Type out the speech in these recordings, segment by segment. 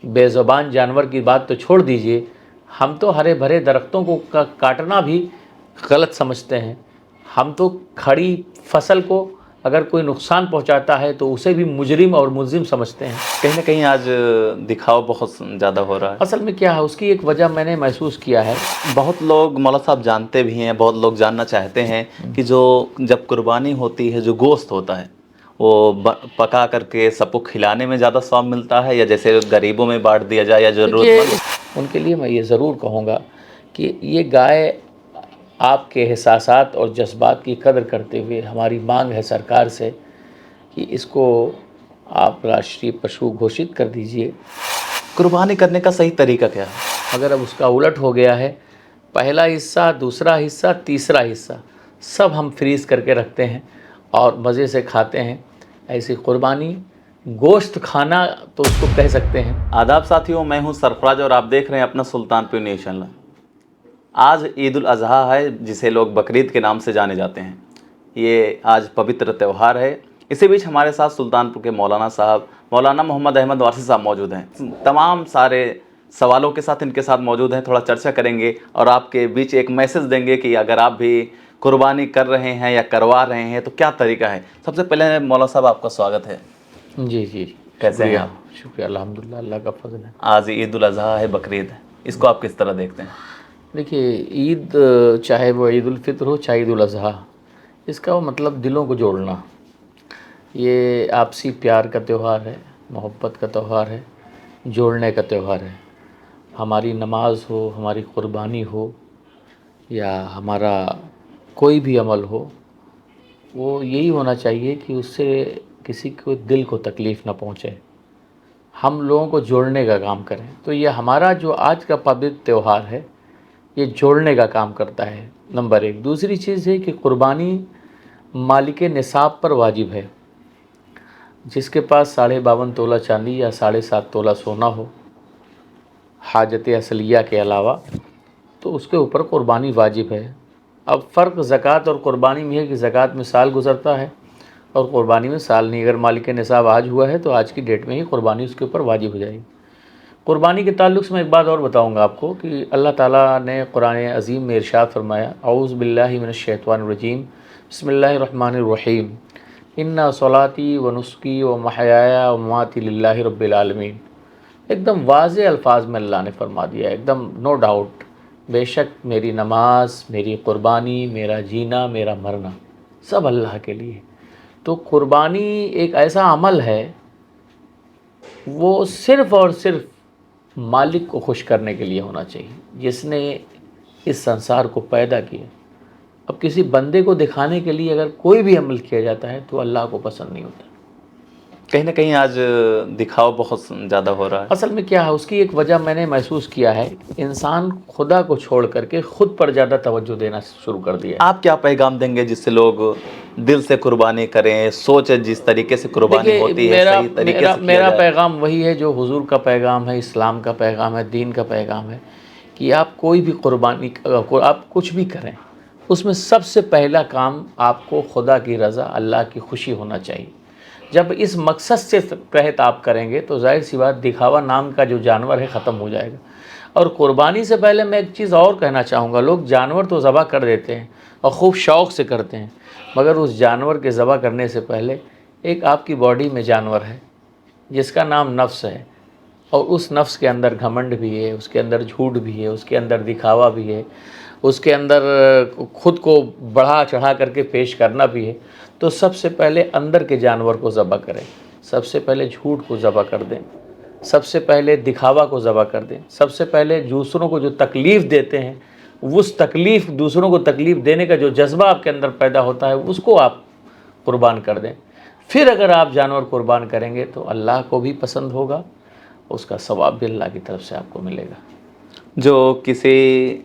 بے زبان جانور کی بات تو چھوڑ دیجئے، ہم تو ہرے بھرے درختوں کو کاٹنا بھی غلط سمجھتے ہیں۔ ہم تو کھڑی فصل کو اگر کوئی نقصان پہنچاتا ہے تو اسے بھی مجرم اور ملزم سمجھتے ہیں۔ کہیں نہ کہیں آج دکھاوا بہت زیادہ ہو رہا ہے۔ اصل میں کیا ہے، اس کی ایک وجہ میں نے محسوس کیا ہے۔ بہت لوگ مولا صاحب جانتے بھی ہیں، بہت لوگ جاننا چاہتے ہیں کہ جب قربانی ہوتی ہے، جو گوشت ہوتا ہے وہ پکا کر کے سب کو کھلانے میں زیادہ ثواب ملتا ہے، یا جیسے غریبوں میں بانٹ دیا جائے یا ضرورت مند؟ ان کے لیے میں یہ ضرور کہوں گا کہ یہ گائے آپ کے احساسات اور جذبات کی قدر کرتے ہوئے ہماری مانگ ہے سرکار سے کہ اس کو آپ راشٹریہ پشو گھوشت کر دیجئے۔ قربانی کرنے کا صحیح طریقہ کیا ہے؟ اگر اب اس کا الٹ ہو گیا ہے، پہلا حصہ، دوسرا حصہ، تیسرا حصہ سب ہم فریز کر کے رکھتے ہیں اور مزے سے کھاتے ہیں، ایسی قربانی گوشت کھانا تو اس کو کہہ سکتے ہیں۔ آداب ساتھیوں، میں ہوں سرفراز اور آپ دیکھ رہے ہیں اپنا سلطان پور نیوز چینل۔ آج عید الاضحیٰ ہے، جسے لوگ بقرعید کے نام سے جانے جاتے ہیں۔ یہ آج پوتر تہوار ہے۔ اسی بیچ ہمارے ساتھ سلطان پور کے مولانا صاحب، مولانا محمد احمد وارثی صاحب موجود ہیں۔ تمام سارے سوالوں کے ساتھ ان کے ساتھ موجود ہیں، تھوڑا چرچا کریں گے اور آپ کے بیچ ایک میسج دیں گے کہ اگر آپ بھی قربانی کر رہے ہیں یا کروا رہے ہیں تو کیا طریقہ ہے۔ سب سے پہلے مولانا صاحب آپ کا سواگت ہے۔ جی جی، کیسے ہیں آپ؟ شکریہ، الحمدللہ، اللہ کا فضل ہے۔ آج عید الاضحیٰ ہے، بقرعید ہے، اس کو آپ کس طرح دیکھتے ہیں؟ دیکھیے، عید چاہے وہ عید الفطر ہو چاہے عید الاضحیٰ، اس کا وہ مطلب دلوں کو جوڑنا، یہ آپسی پیار کا تہوار ہے، محبت کا تہوار ہے، جوڑنے کا تہوار ہے۔ ہماری نماز ہو، ہماری قربانی ہو یا ہمارا کوئی بھی عمل ہو، وہ یہی ہونا چاہیے کہ اس سے کسی کو دل کو تکلیف نہ پہنچے، ہم لوگوں کو جوڑنے کا کام کریں۔ تو یہ ہمارا جو آج کا پوتر تہوار ہے، یہ جوڑنے کا کام کرتا ہے، نمبر ایک۔ دوسری چیز ہے کہ قربانی مالک نصاب پر واجب ہے۔ جس کے پاس 52.5 تولہ چاندی یا 7.5 تولہ سونا ہو، حاجت اصلیہ کے علاوہ، تو اس کے اوپر قربانی واجب ہے۔ اب فرق زکوٰۃ اور قربانی میں ہے کہ زکوٰۃ میں سال گزرتا ہے اور قربانی میں سال نہیں۔ اگر مالک نصاب آج ہوا ہے تو آج کی ڈیٹ میں ہی قربانی اس کے اوپر واجب ہو جائے گی۔ قربانی کے تعلق سے میں ایک بات اور بتاؤں گا آپ کو کہ اللہ تعالیٰ نے قرآن عظیم میں ارشاد فرمایا، اعوذ باللہ من الشیطان الرجیم، بسم اللہ الرحمن الرحیم، انا صلاتی و نسکی و محیایا و مماتی للہ رب العالمین۔ ایک دم واضح الفاظ میں اللہ نے فرما دیا، ایک دم نو ڈاؤٹ، بے شک میری نماز، میری قربانی، میرا جینا، میرا مرنا سب اللہ کے لیے۔ تو قربانی ایک ایسا عمل ہے، وہ صرف اور صرف مالک کو خوش کرنے کے لیے ہونا چاہیے، جس نے اس سنسار کو پیدا کیا۔ اب کسی بندے کو دکھانے کے لیے اگر کوئی بھی عمل کیا جاتا ہے تو اللہ کو پسند نہیں ہوتا۔ کہیں نہ کہیں آج دکھاوا بہت زیادہ ہو رہا ہے۔ اصل میں کیا ہے، اس کی ایک وجہ میں نے محسوس کیا ہے، انسان خدا کو چھوڑ کر کے خود پر زیادہ توجہ دینا شروع کر دیا ہے۔ آپ کیا پیغام دیں گے جس سے لوگ دل سے قربانی کریں، سوچیں جس طریقے سے قربانی ہوتی ہے صحیح طریقے سے کیا میرا جائے؟ پیغام وہی ہے جو حضور کا پیغام ہے، اسلام کا پیغام ہے، دین کا پیغام ہے، کہ آپ کوئی بھی قربانی، آپ کچھ بھی کریں، اس میں سب سے پہلا کام آپ کو خدا کی رضا، اللہ کی خوشی ہونا چاہیے۔ جب اس مقصد سے تحت آپ کریں گے تو ظاہر سی بات دکھاوا نام کا جو جانور ہے ختم ہو جائے گا۔ اور قربانی سے پہلے میں ایک چیز اور کہنا چاہوں گا، لوگ جانور تو ذبح کر دیتے ہیں اور خوب شوق سے کرتے ہیں، مگر اس جانور کے ذبح کرنے سے پہلے ایک آپ کی باڈی میں جانور ہے جس کا نام نفس ہے، اور اس نفس کے اندر گھمنڈ بھی ہے، اس کے اندر جھوٹ بھی ہے، اس کے اندر دکھاوا بھی ہے، اس کے اندر خود کو بڑھا چڑھا کر کے پیش کرنا بھی ہے۔ تو سب سے پہلے اندر کے جانور کو ذبح کریں، سب سے پہلے جھوٹ کو ذبح کر دیں، سب سے پہلے دکھاوا کو ذبح کر دیں، سب سے پہلے دوسروں کو جو تکلیف دیتے ہیں، اس تکلیف، دوسروں کو تکلیف دینے کا جو جذبہ آپ کے اندر پیدا ہوتا ہے، اس کو آپ قربان کر دیں۔ پھر اگر آپ جانور قربان کریں گے تو اللہ کو بھی پسند ہوگا، اس کا ثواب بھی اللہ کی طرف سے آپ کو ملے گا۔ جو کسی،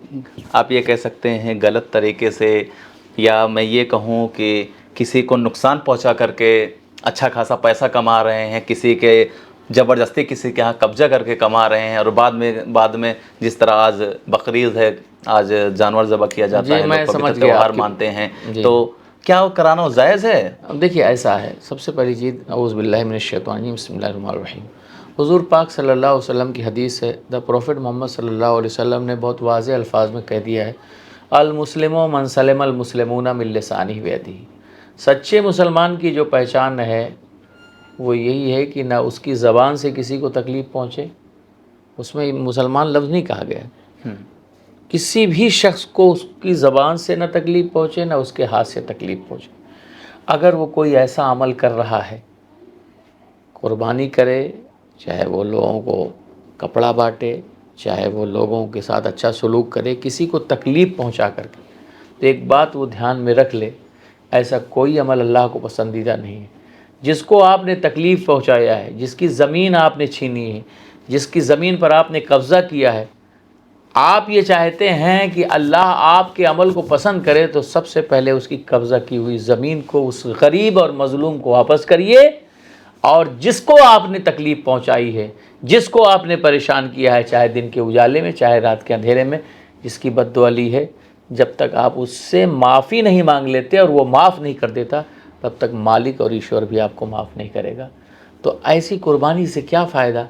آپ یہ کہہ سکتے ہیں غلط طریقے سے، یا میں یہ کہوں کہ کسی کو نقصان پہنچا کر کے اچھا خاصا پیسہ کما رہے ہیں، کسی کے زبردستی کسی کے ہاں قبضہ کر کے کما رہے ہیں، اور بعد میں جس طرح آج بقرعید ہے، آج جانور ذبح کیا جاتا ہے، لوگ پوتر تہوار مانتے ہیں، تو کیا وہ کرانا جائز ہے؟ دیکھیے ایسا ہے، سب سے پہلی چیز اعوذ باللہ من الشیطان الرجیم، بسم اللہ الرحمن الرحیم، حضور پاک صلی اللہ علیہ وسلم کی حدیث ہے، دا پروفٹ محمد صلی اللہ علیہ وسلم نے بہت واضح الفاظ میں کہہ دیا ہے، المسلم من سلم المسلمون من لسانہ ویدہ۔ سچے مسلمان کی جو پہچان ہے وہ یہی ہے کہ نہ اس کی زبان سے کسی کو تکلیف پہنچے، اس میں مسلمان لفظ نہیں کہا گیا ہے، کسی بھی شخص کو اس کی زبان سے نہ تکلیف پہنچے نہ اس کے ہاتھ سے تکلیف پہنچے۔ اگر وہ کوئی ایسا عمل کر رہا ہے، قربانی کرے، چاہے وہ لوگوں کو کپڑا بانٹے، چاہے وہ لوگوں کے ساتھ اچھا سلوک کرے، کسی کو تکلیف پہنچا کر کے، تو ایک بات وہ دھیان میں رکھ لے، ایسا کوئی عمل اللہ کو پسندیدہ نہیں ہے۔ جس کو آپ نے تکلیف پہنچایا ہے، جس کی زمین آپ نے چھینی ہے، جس کی زمین پر آپ نے قبضہ کیا ہے، آپ یہ چاہتے ہیں کہ اللہ آپ کے عمل کو پسند کرے، تو سب سے پہلے اس کی قبضہ کی ہوئی زمین کو اس غریب اور مظلوم کو واپس کریے، اور جس کو آپ نے تکلیف پہنچائی ہے، جس کو آپ نے پریشان کیا ہے، چاہے دن کے اجالے میں چاہے رات کے اندھیرے میں، جس کی بد دعا لی ہے، جب تک آپ اس سے معافی نہیں مانگ لیتے اور وہ معاف نہیں کر دیتا، تب تک مالک اور ایشور بھی آپ کو معاف نہیں کرے گا۔ تو ایسی قربانی سے کیا فائدہ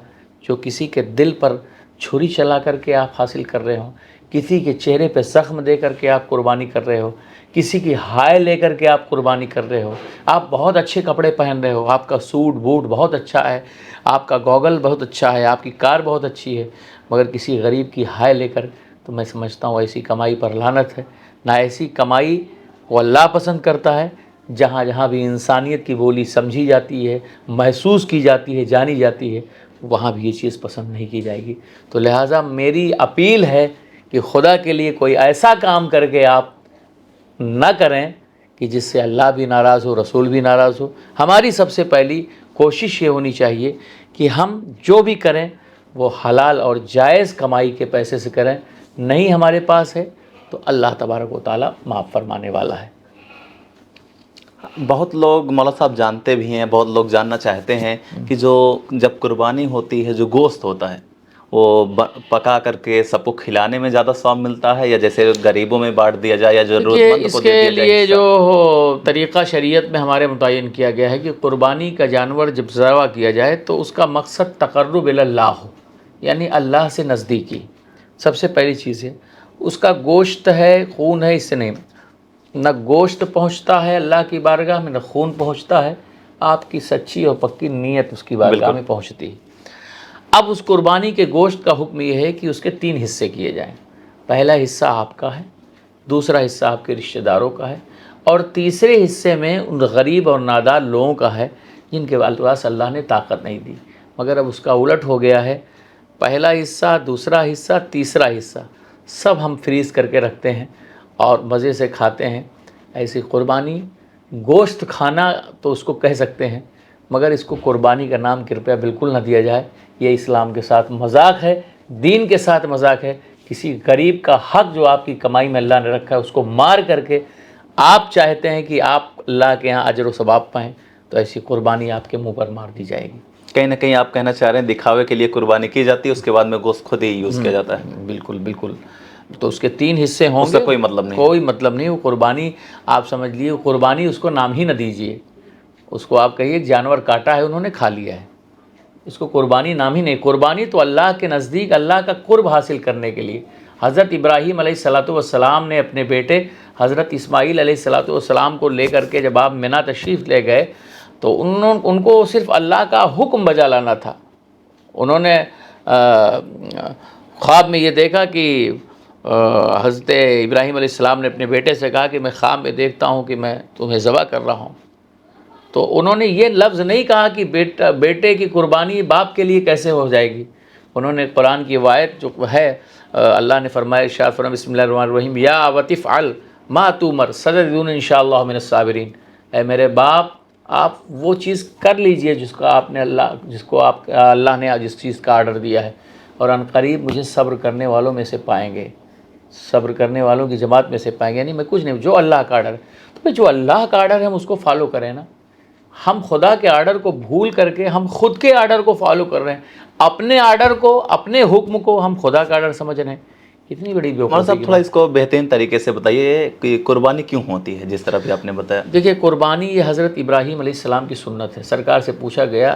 جو کسی کے دل پر چھری چلا کر کے آپ حاصل کر رہے ہو، کسی کے چہرے پہ زخم دے کر کے آپ قربانی کر رہے ہو، کسی کی ہائے لے کر کے آپ قربانی کر رہے ہو، آپ بہت اچھے کپڑے پہن رہے ہو، آپ کا سوٹ بوٹ بہت اچھا ہے، آپ کا گوگل بہت اچھا ہے، آپ کی کار بہت اچھی ہے، مگر کسی غریب کی ہائے لے کر، تو میں سمجھتا ہوں ایسی کمائی پر لعنت ہے۔ نہ ایسی کمائی کو اللہ پسند کرتا ہے۔ جہاں جہاں بھی انسانیت کی بولی سمجھی جاتی ہے، محسوس کی جاتی ہے، جانی جاتی ہے، وہاں بھی یہ چیز پسند نہیں کی جائے گی۔ تو لہٰذا میری اپیل ہے کہ خدا کے لیے کوئی ایسا کام کر کے آپ نہ کریں کہ جس سے اللہ بھی ناراض ہو، رسول بھی ناراض ہو۔ ہماری سب سے پہلی کوشش یہ ہونی چاہیے کہ ہم جو بھی کریں وہ حلال اور جائز کمائی کے پیسے سے کریں، نہیں ہمارے پاس ہے تو اللہ تبارک و تعالیٰ معاف فرمانے والا ہے۔ بہت لوگ مولا صاحب جانتے بھی ہیں، بہت لوگ جاننا چاہتے ہیں کہ جو جب قربانی ہوتی ہے، جو گوشت ہوتا ہے وہ پکا کر کے سب کو کھلانے میں زیادہ ثواب ملتا ہے، یا جیسے غریبوں میں بانٹ دیا جائے یا ضرورت مند اس کو دے کے دیا جائے لیے حصہ؟ جو طریقہ شریعت میں ہمارے متعین کیا گیا ہے کہ قربانی کا جانور جب ذبح کیا جائے تو اس کا مقصد تقرب الی اللہ ہو، یعنی اللہ سے نزدیکی، سب سے پہلی چیز ہے۔ اس کا گوشت ہے، خون ہے، اس سے نہیں، نہ گوشت پہنچتا ہے اللہ کی بارگاہ میں، نہ خون پہنچتا ہے، آپ کی سچی اور پکی نیت اس کی بارگاہ میں پہنچتی ہے۔ اب اس قربانی کے گوشت کا حکم یہ ہے کہ اس کے 3 حصے کیے جائیں۔ پہلا حصہ آپ کا ہے، دوسرا حصہ آپ کے رشتہ داروں کا ہے، اور تیسرے حصے میں ان غریب اور نادار لوگوں کا ہے جن کے پاس اللہ نے طاقت نہیں دی۔ مگر اب اس کا الٹ ہو گیا ہے، پہلا حصہ، دوسرا حصہ، تیسرا حصہ سب ہم فریز کر کے رکھتے ہیں اور مزے سے کھاتے ہیں۔ ایسی قربانی، گوشت کھانا تو اس کو کہہ سکتے ہیں، مگر اس کو قربانی کا نام کرپیا بالکل نہ دیا جائے۔ یہ اسلام کے ساتھ مذاق ہے، دین کے ساتھ مذاق ہے۔ کسی غریب کا حق جو آپ کی کمائی میں اللہ نے رکھا ہے اس کو مار کر کے آپ چاہتے ہیں کہ آپ اللہ کے ہاں اجر و ثواب پائیں، تو ایسی قربانی آپ کے منہ پر مار دی جائے گی۔ کہیں نہ کہیں آپ کہنا چاہ رہے ہیں دکھاوے کے لیے قربانی کی جاتی ہے، اس کے بعد میں گوشت خود ہی یوز کیا جاتا ہے۔ بالکل بالکل۔ تو اس کے 3 حصے ہوں گے، اس کا کوئی مطلب نہیں، کوئی مطلب نہیں۔ وہ قربانی آپ سمجھ لیے، قربانی اس کو نام ہی نہ دیجیے، اس کو آپ کہیے جانور کاٹا ہے انہوں نے کھا لیا ہے، اس کو قربانی نام ہی نہیں۔ قربانی تو اللہ کے نزدیک اللہ کا قرب حاصل کرنے کے لیے۔ حضرت ابراہیم علیہ السلام نے اپنے بیٹے حضرت اسماعیل علیہ السلام کو لے کر کے جب آپ منی تشریف لے گئے تو ان کو صرف اللہ کا حکم بجا لانا تھا۔ انہوں نے خواب میں یہ دیکھا کہ حضرت ابراہیم علیہ السلام نے اپنے بیٹے سے کہا کہ میں خواب میں دیکھتا ہوں کہ میں تمہیں ذبح کر رہا ہوں۔ تو انہوں نے یہ لفظ نہیں کہا کہ بیٹے کی قربانی باپ کے لیے کیسے ہو جائے گی۔ انہوں نے قرآن کی روایت جو ہے، اللہ نے فرمایا، ارشاد فرمایا، بسم اللہ الرحمن الرحیم، یا ابت افعل ما تؤمر ستجدون ان شاء اللہ من الصابرین۔ اے میرے باپ، آپ وہ چیز کر لیجئے جس کو اللہ نے جس چیز کا آرڈر دیا ہے، اور ان قریب مجھے صبر کرنے والوں میں سے پائیں گے، صبر کرنے والوں کی جماعت میں سے پائیں گے۔ یعنی میں کچھ نہیں، جو اللہ کا آرڈر ہے، تو پھر جو اللہ کا آرڈر ہے ہم اس کو فالو کریں نا۔ ہم خدا کے آرڈر کو بھول کر کے ہم خود کے آرڈر کو فالو کر رہے ہیں، اپنے آرڈر کو، اپنے حکم کو ہم خدا کا آرڈر سمجھ رہے ہیں۔ اتنی بڑی مولانا بیوقوفی صاحب کی تھوڑا بات۔ اس کو بہترین طریقے سے بتائیے کہ قربانی کیوں ہوتی ہے، جس طرح بھی آپ نے بتایا۔ دیکھیے، قربانی یہ حضرت ابراہیم علیہ السلام کی سنت ہے۔ سرکار سے پوچھا گیا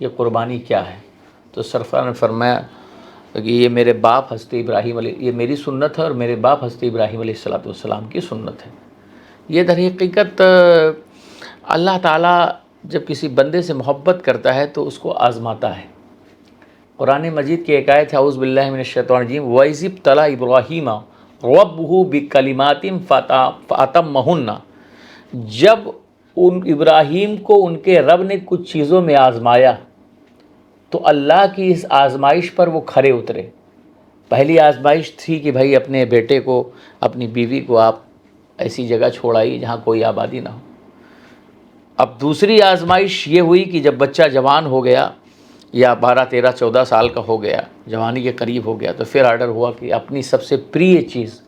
یہ قربانی کیا ہے؟ تو سرفراز نے فرمایا کہ یہ میرے باپ حضرت ابراہیم علیہ، یہ میری سنت ہے اور میرے باپ حضرت ابراہیم علیہ السلام کی سنت ہے۔ یہ در حقیقت اللہ تعالیٰ جب کسی بندے سے محبت کرتا ہے تو اس کو آزماتا ہے۔ قرآن مجید کی ایک آیت ہے، اعوذ باللہ من الشیطان الرجیم، وَإِذِ ابْتَلَىٰ إِبْرَاهِيمَ رَبُّهُ بِكَلِمَاتٍ فَأَتَمَّهُنَّ، جب ان ابراہیم کو ان کے رب نے کچھ چیزوں میں آزمایا تو اللہ کی اس آزمائش پر وہ کھرے اترے۔ پہلی آزمائش تھی کہ بھائی اپنے بیٹے کو، اپنی بیوی کو آپ ایسی جگہ چھوڑ آئیے جہاں کوئی آبادی نہ ہو۔ اب دوسری آزمائش یہ ہوئی کہ جب بچہ جوان ہو گیا یا 12 13 14 سال کا ہو گیا، جوانی کے قریب ہو گیا، تو پھر آرڈر ہوا کہ اپنی سب سے پریہ چیز،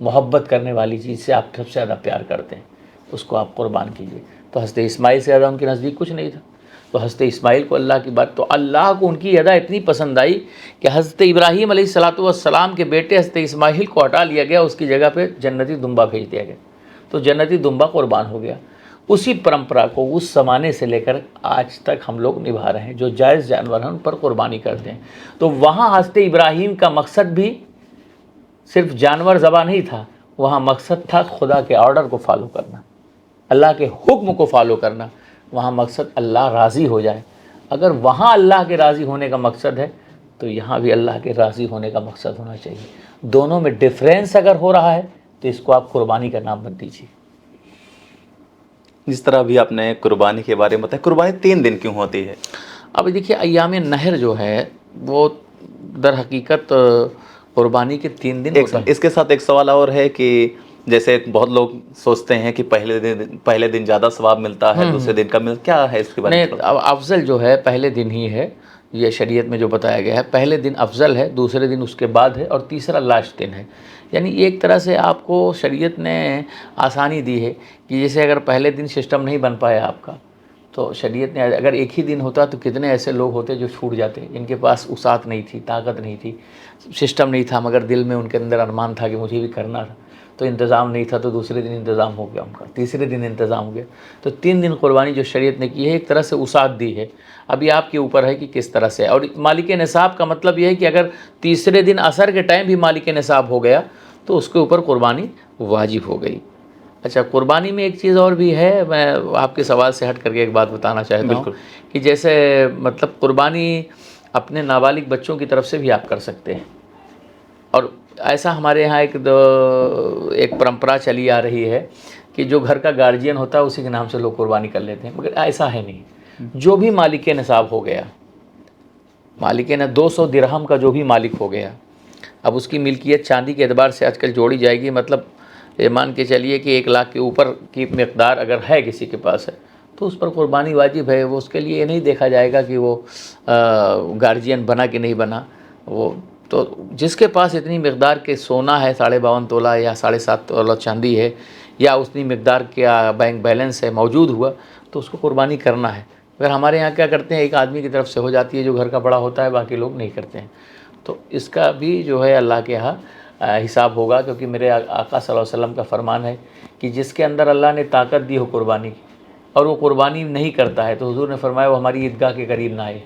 محبت کرنے والی چیز سے آپ سب سے زیادہ پیار کرتے ہیں، اس کو آپ قربان کیجیے۔ تو حضرت اسماعیل سے زیادہ ان کے نزدیک کچھ نہیں تھا، تو حضرت اسماعیل کو اللہ کی بات، تو اللہ کو ان کی ادا اتنی پسند آئی کہ حضرت ابراہیم علیہ السلام کے بیٹے حضرت اسماعیل کو ہٹا لیا گیا، اس کی جگہ پہ جنتی دمبا بھیج دیا گیا، تو جنتی دمبا قربان ہو گیا۔ اسی پرمپرا کو اس زمانے سے لے کر آج تک ہم لوگ نبھا رہے ہیں، جو جائز جانور ہیں ان پر قربانی کرتے ہیں۔ تو وہاں حضرت ابراہیم کا مقصد بھی صرف جانور ذبح نہیں تھا، وہاں مقصد تھا خدا کے آرڈر کو فالو کرنا، اللہ کے حکم کو فالو کرنا، وہاں مقصد اللہ راضی ہو جائے۔ اگر وہاں اللہ کے راضی ہونے کا مقصد ہے تو یہاں بھی اللہ کے راضی ہونے کا مقصد ہونا چاہیے۔ دونوں میں ڈفرینس اگر ہو رہا ہے تو اس کو آپ قربانی کا نام مت دیجیے۔ جس طرح ابھی آپ نے قربانی کے بارے میں بتایا، قربانی 3 دن کیوں ہوتی ہے؟ اب دیکھیے ایام نہر جو ہے وہ در حقیقت قربانی کے 3 دن ہوتے ہیں۔ اس کے ساتھ ایک سوال اور ہے کہ جیسے بہت لوگ سوچتے ہیں کہ پہلے دن زیادہ ثواب ملتا ہے، دوسرے دن کم ملتا، کیا ہے اس کے بارے میں؟ نہیں، افضل جو ہے پہلے دن ہی ہے، یہ شریعت میں جو بتایا گیا ہے، پہلے دن افضل ہے، دوسرے دن اس کے بعد ہے، اور تیسرا لاسٹ دن ہے۔ یعنی ایک طرح سے آپ کو شریعت نے آسانی دی ہے کہ جیسے اگر پہلے دن سسٹم نہیں بن پایا آپ کا، تو شریعت نے اگر ایک ہی دن ہوتا تو کتنے ایسے لوگ ہوتے جو چھوٹ جاتے، جن کے پاس وسعت نہیں تھی، طاقت نہیں تھی، سسٹم نہیں تھا، مگر دل میں ان کے اندر ارمان تھا کہ مجھے بھی کرنا تھا، تو انتظام نہیں تھا، تو دوسرے دن انتظام ہو گیا ان کا، تیسرے دن انتظام ہو گیا۔ تو 3 دن قربانی جو شریعت نے کی ہے ایک طرح سے وسعت دی ہے، ابھی آپ کے اوپر ہے کہ کس طرح سے۔ اور مالک نصاب کا مطلب یہ ہے کہ اگر تیسرے دن عصر کے ٹائم بھی مالک نصاب ہو گیا تو اس کے اوپر قربانی واجب ہو گئی۔ اچھا، قربانی میں ایک چیز اور بھی ہے، میں آپ کے سوال سے ہٹ کر کے ایک بات بتانا چاہتا ہوں کہ جیسے مطلب قربانی اپنے نابالغ بچوں کی طرف سے بھی آپ کر سکتے ہیں، اور ایسا ہمارے یہاں ایک پرمپرا چلی آ رہی ہے کہ جو گھر کا گارجین ہوتا ہے اسی کے نام سے لوگ قربانی کر لیتے ہیں، مگر ایسا ہے نہیں۔ جو بھی مالک نصاب ہو گیا، مالک نے 200 درہم کا جو بھی مالک ہو گیا، اب اس کی ملکیت چاندی کے اعتبار سے آج کل جوڑی جائے گی، مطلب یہ مان کے چلیے کہ 1 لاکھ کے اوپر کی مقدار اگر ہے کسی کے پاس ہے تو اس پر قربانی واجب ہے۔ وہ اس کے لیے یہ نہیں دیکھا جائے گا کہ وہ گارجین بنا کہ نہیں بنا، وہ تو جس کے پاس اتنی مقدار کے سونا ہے 52.5 تولہ یا 7.5 تولہ چاندی ہے، یا اتنی مقدار کیا بینک بیلنس ہے موجود ہوا، تو اس کو قربانی کرنا ہے۔ اگر ہمارے یہاں کیا کرتے ہیں، ایک آدمی کی طرف سے ہو جاتی ہے جو گھر کا بڑا ہوتا ہے، باقی لوگ نہیں کرتے ہیں، تو اس کا بھی جو ہے اللہ کے یہاں حساب ہوگا، کیونکہ میرے آقا صلی اللہ علیہ وسلم کا فرمان ہے کہ جس کے اندر اللہ نے طاقت دی ہو قربانی کی اور وہ قربانی نہیں کرتا ہے، تو حضور نے فرمایا وہ ہماری عیدگاہ کے قریب نہ آئے۔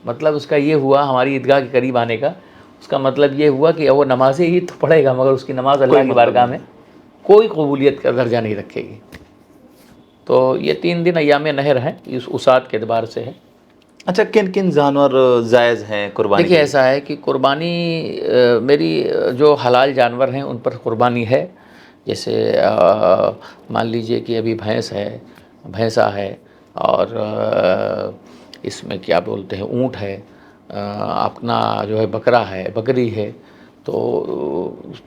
مطلب اس کا یہ ہوا، ہماری عیدگاہ کے قریب آنے کا اس کا مطلب یہ ہوا کہ وہ نماز عید تو پڑھے گا مگر اس کی نماز اللہ کی بارگاہ میں کوئی قبولیت کا درجہ نہیں رکھے گی۔ تو یہ 3 دن ایام نہر ہیں، اس وسعت کے اعتبار سے ہے۔ اچھا، کن کن جانور جائز ہیں قربانی؟ دیکھیے ایسا ہے کہ قربانی میری جو حلال جانور ہیں ان پر قربانی ہے، جیسے مان لیجئے کہ ابھی بھینسا ہے، اور اس میں کیا بولتے ہیں اونٹ ہے، اپنا جو ہے بکرا ہے، بکری ہے، تو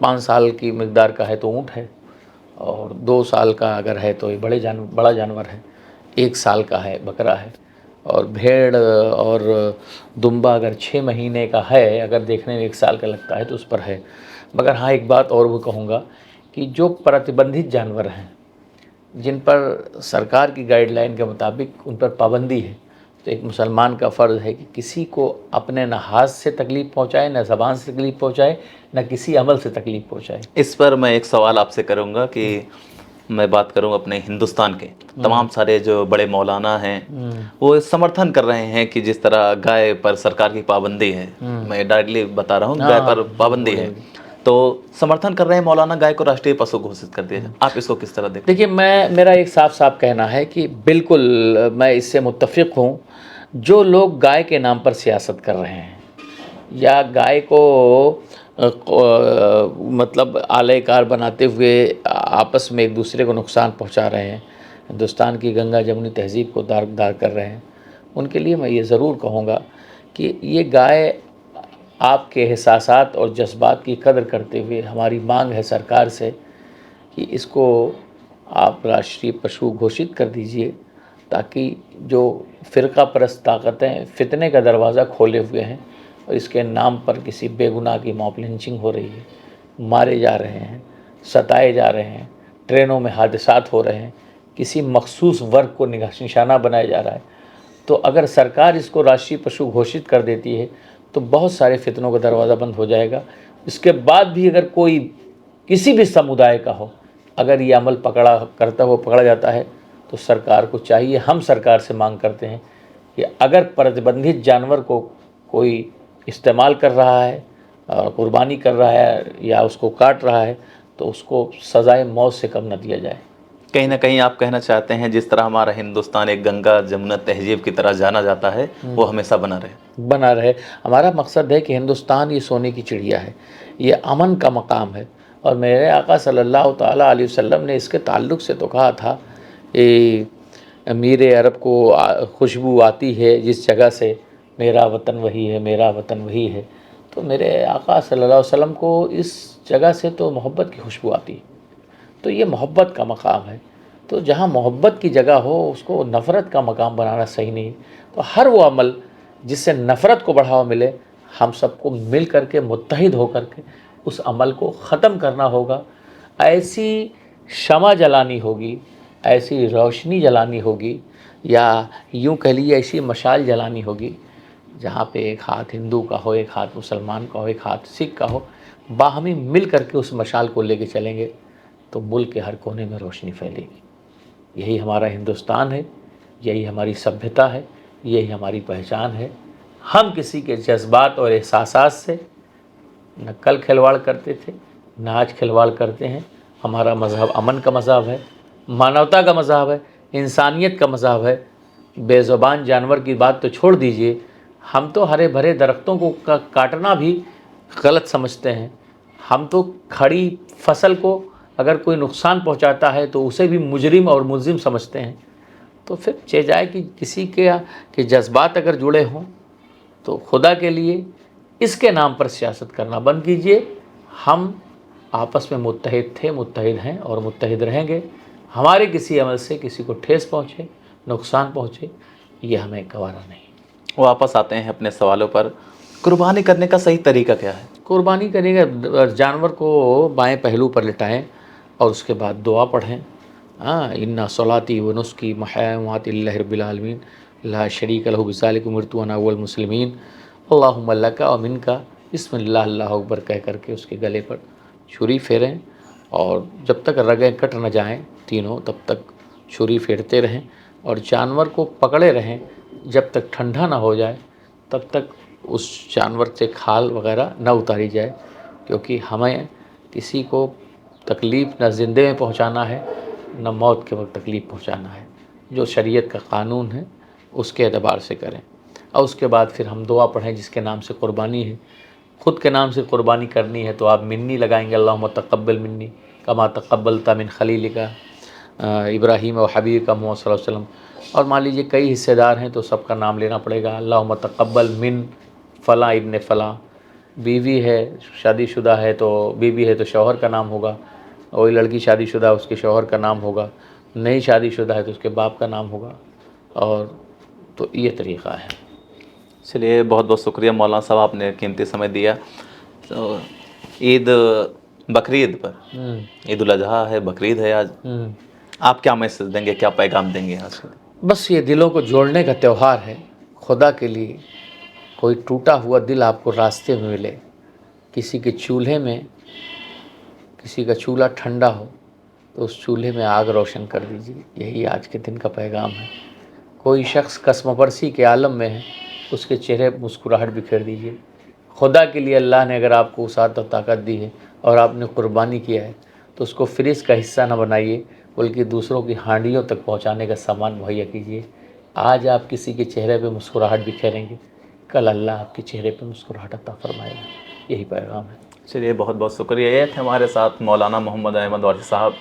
5 سال کی مقدار کا ہے تو اونٹ ہے، اور 2 سال کا اگر ہے تو یہ بڑا جانور ہے، 1 سال کا ہے بکرا ہے، اور بھیڑ اور دمبا اگر 6 مہینے کا ہے، اگر دیکھنے میں 1 سال کا لگتا ہے تو اس پر ہے۔ مگر ہاں ایک بات اور وہ کہوں گا کہ جو پرتبندھت جانور ہیں، جن پر سرکار کی گائیڈ لائن کے مطابق ان پر پابندی ہے، تو ایک مسلمان کا فرض ہے کہ کسی کو اپنے نہ ہاتھ سے تکلیف پہنچائے، نہ زبان سے تکلیف پہنچائے، نہ کسی عمل سے تکلیف پہنچائے۔ اس پر میں ایک سوال آپ سے کروں گا کہ میں بات کروں اپنے ہندوستان کے تمام سارے جو بڑے مولانا ہیں وہ سمرتھن کر رہے ہیں کہ جس طرح گائے پر سرکار کی پابندی ہے، میں ڈائریکٹلی بتا رہا ہوں، گائے پر پابندی ہے، تو سمرتھن کر رہے ہیں مولانا گائے کو راشٹریہ پشو گھوشت کر دیا جائے. آپ اس کو کس طرح دیکھتے ہیں؟ دیکھیے، میرا ایک صاف صاف کہنا ہے کہ بالکل میں اس سے متفق ہوں. جو لوگ گائے کے نام پر سیاست کر رہے ہیں یا گائے کو مطلب آلہ کار بناتے ہوئے آپس میں ایک دوسرے کو نقصان پہنچا رہے ہیں، ہندوستان کی گنگا جمنی تہذیب کو دار کر رہے ہیں، ان کے لیے میں یہ ضرور کہوں گا کہ یہ گائے آپ کے احساسات اور جذبات کی قدر کرتے ہوئے ہماری مانگ ہے سرکار سے کہ اس کو آپ راشٹریہ پشو گھوشت کر دیجئے، تاکہ جو فرقہ پرست طاقتیں فتنے کا دروازہ کھولے ہوئے ہیں اور اس کے نام پر کسی بے گناہ کی موب لنچنگ ہو رہی ہے، مارے جا رہے ہیں، ستائے جا رہے ہیں، ٹرینوں میں حادثات ہو رہے ہیں، کسی مخصوص ورگ کو نشانہ بنایا جا رہا ہے، تو اگر سرکار اس کو راشٹریہ پشو گھوشت کر دیتی ہے تو بہت سارے فتنوں کا دروازہ بند ہو جائے گا. اس کے بعد بھی اگر کوئی کسی بھی سمودائے کا ہو، اگر یہ عمل کرتا ہوا پکڑا جاتا ہے تو سرکار کو چاہیے، ہم سرکار سے مانگ کرتے ہیں کہ اگر پرتبندھت جانور کو کوئی استعمال کر رہا ہے، قربانی کر رہا ہے یا اس کو کاٹ رہا ہے تو اس کو سزائے موت سے کم نہ دیا جائے. کہیں نہ کہیں آپ کہنا چاہتے ہیں جس طرح ہمارا ہندوستان ایک گنگا جمنا تہذیب کی طرح جانا جاتا ہے وہ ہمیشہ بنا رہے. ہمارا مقصد ہے کہ ہندوستان یہ سونے کی چڑیا ہے، یہ امن کا مقام ہے، اور میرے آقا صلی اللہ تعالیٰ علیہ وسلم نے اس کے تعلق سے تو کہا تھا امیر عرب کو خوشبو آتی ہے جس جگہ سے، میرا وطن وہی ہے، میرا وطن وہی ہے. تو میرے آقا صلی اللہ علیہ وسلم کو اس جگہ سے تو محبت کی خوشبو آتی ہے. تو یہ محبت کا مقام ہے، تو جہاں محبت کی جگہ ہو اس کو نفرت کا مقام بنانا صحیح نہیں. تو ہر وہ عمل جس سے نفرت کو بڑھاوا ملے، ہم سب کو مل کر کے متحد ہو کر کے اس عمل کو ختم کرنا ہوگا. ایسی شمع جلانی ہوگی، ایسی روشنی جلانی ہوگی، یا یوں کہہ لیجیے ایسی مشال جلانی ہوگی جہاں پہ ایک ہاتھ ہندو کا ہو، ایک ہاتھ مسلمان کا ہو، ایک ہاتھ سکھ کا ہو، باہمی مل کر کے اس مشال کو لے کے چلیں گے تو ملک کے ہر کونے میں روشنی پھیلے گی. یہی ہمارا ہندوستان ہے، یہی ہماری سبھیتا ہے، یہی ہماری پہچان ہے. ہم کسی کے جذبات اور احساسات سے نہ کل کھلواڑ کرتے تھے، نہ آج کھلواڑ کرتے ہیں. ہمارا مذہب امن کا مذہب ہے، مانوتا کا مذہب ہے، انسانیت کا مذہب ہے. بے زبان جانور کی بات تو چھوڑ دیجئے، ہم تو ہرے بھرے درختوں کو کاٹنا بھی غلط سمجھتے ہیں. ہم تو کھڑی فصل کو اگر کوئی نقصان پہنچاتا ہے تو اسے بھی مجرم اور ملزم سمجھتے ہیں. تو پھر چہ جائے کہ کسی کے جذبات اگر جڑے ہوں تو خدا کے لیے اس کے نام پر سیاست کرنا بند کیجئے. ہم آپس میں متحد تھے، متحد ہیں اور متحد رہیں گے. ہمارے کسی عمل سے کسی کو ٹھیس پہنچے، نقصان پہنچے، یہ ہمیں گوارا نہیں. واپس آتے ہیں اپنے سوالوں پر. قربانی کرنے کا صحیح طریقہ کیا ہے؟ قربانی کریں گے، جانور کو بائیں پہلو پر لٹائیں اور اس کے بعد دعا پڑھیں. اِنَّ صَلَاتِي وَنُسُكِي وَمَحْيَايَ وَمَمَاتِي لِلَّهِ رَبِّ الْعَالَمِينَ لَا شَرِيكَ لَهُ وَبِذَلِكَ أُمِرْتُ وَأَنَا أَوَّلُ الْمُسْلِمِينَ اللهم لك ومنك بسم اللہ اللہ اکبر کہہ کر کے اس کے گلے پر چھری پھیریں، اور جب تک رگیں کٹ نہ جائیں تینوں تب تک چھری پھیرتے رہیں، اور جانور کو پکڑے رہیں جب تک ٹھنڈا نہ ہو جائے، تب تک اس جانور سے کھال وغیرہ نہ اتاری جائے. کیونکہ ہمیں کسی کو تکلیف نہ زندے میں پہنچانا ہے، نہ موت کے وقت تکلیف پہنچانا ہے. جو شریعت کا قانون ہے اس کے اعتبار سے کریں، اور اس کے بعد پھر ہم دعا پڑھیں جس کے نام سے قربانی ہے. خود کے نام سے قربانی کرنی ہے تو آپ منی لگائیں گے، اللہم تقبل منی کما تقبلت من خلیلک ابراہیم و حبیبک محمد صلی اللہ علیہ وسلم. اور مان لیجیے کئی حصے دار ہیں تو سب کا نام لینا پڑے گا. اللہم تقبل من فلاں ابن فلاں. بیوی ہے، شادی شدہ ہے تو بیوی ہے تو شوہر کا نام ہوگا، وہی لڑکی شادی شدہ اس کے شوہر کا نام ہوگا، نہیں شادی شدہ ہے تو اس کے باپ کا نام ہوگا. اور تو یہ طریقہ ہے. چلیے، بہت بہت شکریہ مولانا صاحب، آپ نے قیمتی سمے دیا. تو عید بقرعید پر، عید الاضحیٰ ہے، بقرعید ہے آج، آپ کیا میسج دیں گے، کیا پیغام دیں گے آج؟ بس یہ دلوں کو جوڑنے کا تہوار ہے. خدا کے لیے کوئی ٹوٹا ہوا دل آپ کو راستے میں ملے، کسی کے چولہے میں کسی کا چولہا ٹھنڈا ہو تو تو اس چولہے میں آگ روشن کر دیجیے. یہی آج کے دن کا پیغام ہے. کوئی شخص قسم پرسی کے عالم میں ہے, اس کے چہرے پر مسکراہٹ بکھیر دیجیے. خدا کے لیے اللہ نے اگر آپ کو وسعت اور طاقت دی ہے اور آپ نے قربانی کیا ہے تو اس کو فریز کا حصہ نہ بنائیے, بلکہ دوسروں کی ہانڈیوں تک پہنچانے کا سامان مہیا کیجیے. آج آپ کسی کے چہرے پہ مسکراہٹ بکھیریں گے, کل اللہ آپ کے چہرے پہ مسکراہٹ عطا فرمائے گا. یہی پیغام ہے. چلیے بہت بہت شکریہ. یہ تھے ہمارے ساتھ مولانا محمد احمد وارثی صاحب.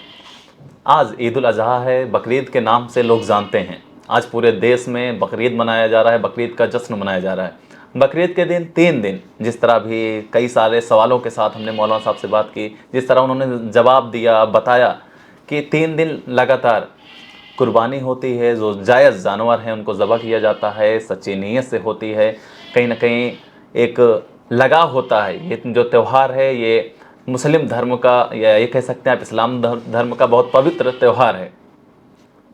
آج عید الاضحیٰ ہے, بقرعید کے نام سے لوگ جانتے ہیں. آج پورے دیس میں بقرعید منایا جا رہا ہے, بقرعید کا جشن منایا جا رہا ہے. بقرعید کے دن 3 دن, جس طرح بھی کئی سارے سوالوں کے ساتھ ہم نے مولانا صاحب سے بات کی, جس طرح انہوں نے جواب دیا, بتایا کہ 3 دن لگاتار قربانی ہوتی ہے. جو جائز جانور ہیں ان کو ذبح کیا جاتا ہے, سچی نیت سے ہوتی ہے. کہیں نہ کہیں ایک لگاؤ ہوتا ہے. یہ جو تہوار ہے یہ مسلم دھرم کا, یا یہ کہہ سکتے ہیں آپ اسلام دھرم کا بہت پوتر تہوار ہے.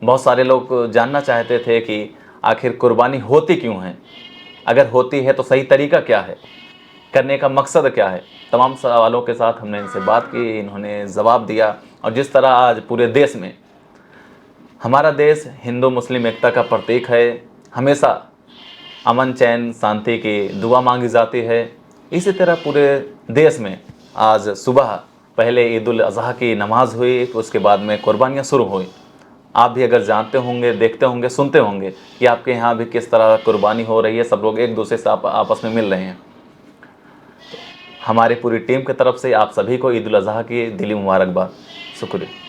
بہت سارے لوگ جاننا چاہتے تھے کہ آخر قربانی ہوتی کیوں ہے, اگر ہوتی ہے تو صحیح طریقہ کیا ہے, کرنے کا مقصد کیا ہے. تمام سوالوں کے ساتھ ہم نے ان سے بات کی, انہوں نے جواب دیا. اور جس طرح آج پورے دیس میں, ہمارا دیس ہندو مسلم ایکتا کا پرتیک ہے, ہمیشہ امن چین شانتی کی دعا مانگی جاتی ہے. اسی طرح پورے دیس میں آج صبح پہلے عید الاضحیٰ کی نماز ہوئی, اس کے بعد میں قربانیاں شروع ہوئی. آپ بھی اگر جانتے ہوں گے, دیکھتے ہوں گے, سنتے ہوں گے کہ آپ کے یہاں بھی کس طرح قربانی ہو رہی ہے. سب لوگ ایک دوسرے سے آپس میں مل رہے ہیں. ہماری پوری ٹیم کی طرف سے آپ سبھی کو عید الاضحیٰ کی دلی مبارکباد. شکریہ.